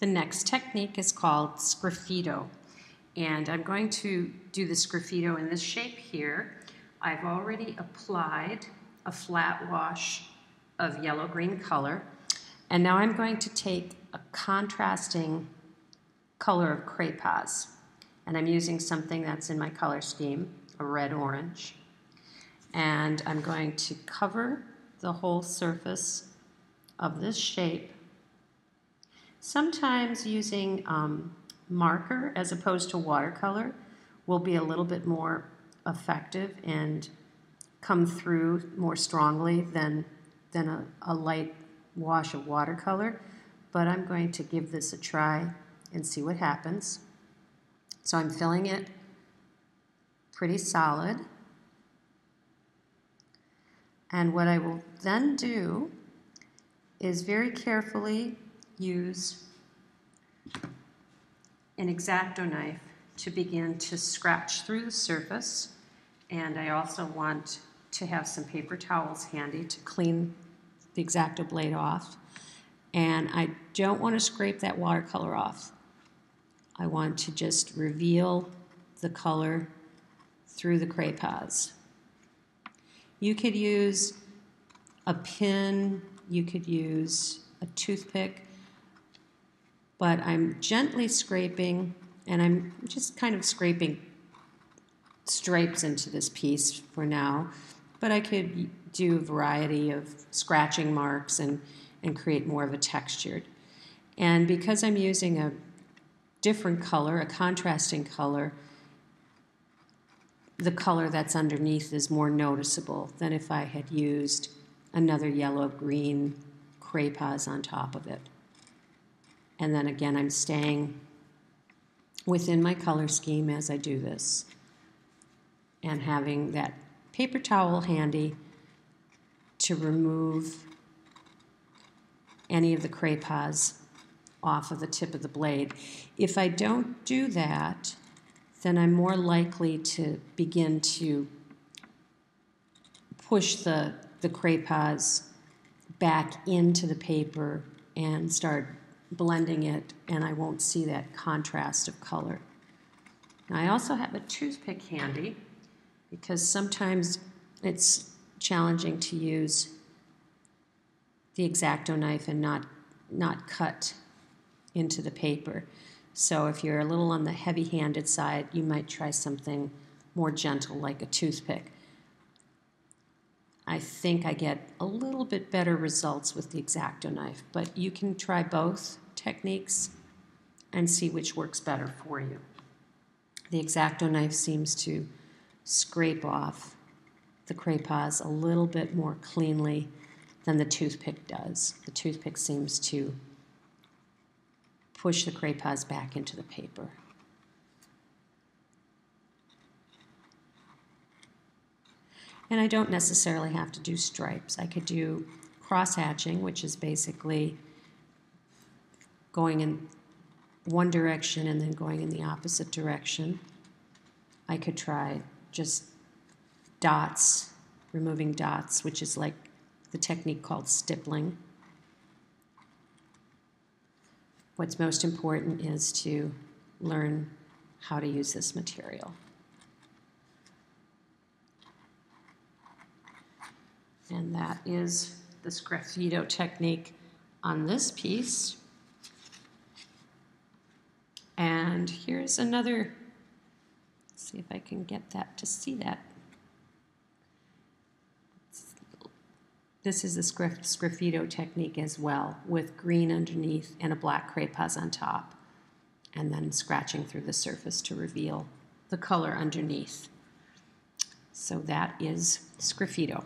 The next technique is called Sgraffito, and I'm going to do the Sgraffito in this shape here. I've already applied a flat wash of yellow-green color, and now I'm going to take a contrasting color of craypas, and I'm using something that's in my color scheme, a red-orange, and I'm going to cover the whole surface of this shape. Sometimes using marker as opposed to watercolor will be a little bit more effective and come through more strongly than a light wash of watercolor, but I'm going to give this a try and see what happens. So I'm filling it pretty solid, and what I will then do is very carefully use an X-Acto knife to begin to scratch through the surface, and I also want to have some paper towels handy to clean the X-Acto blade off, and I don't want to scrape that watercolor off. I want to just reveal the color through the craypas. You could use a pin, you could use a toothpick, but I'm gently scraping, and I'm just kind of scraping stripes into this piece for now, but I could do a variety of scratching marks and create more of a textured. And because I'm using a different color, a contrasting color, the color that's underneath is more noticeable than if I had used another yellow-green craypas on top of it. And then again, I'm staying within my color scheme as I do this, and having that paper towel handy to remove any of the craypas off of the tip of the blade. If I don't do that, then I'm more likely to begin to push the craypas back into the paper and start blending it, and I won't see that contrast of color. Now, I also have a toothpick handy because sometimes it's challenging to use the X-Acto knife and not cut into the paper. So if you're a little on the heavy-handed side, you might try something more gentle like a toothpick. I think I get a little bit better results with the X-Acto knife, but you can try both techniques and see which works better for you. The X-Acto knife seems to scrape off the craypas a little bit more cleanly than the toothpick does. The toothpick seems to push the craypas back into the paper. And I don't necessarily have to do stripes. I could do cross-hatching, which is basically going in one direction and then going in the opposite direction. I could try just dots, removing dots, which is like the technique called stippling. What's most important is to learn how to use this material. And that is the Sgraffito technique on this piece. And here's another, let's see if I can get that to see that. This is the Sgraffito technique as well, with green underneath and a black craypas on top, and then scratching through the surface to reveal the color underneath. So that is Sgraffito.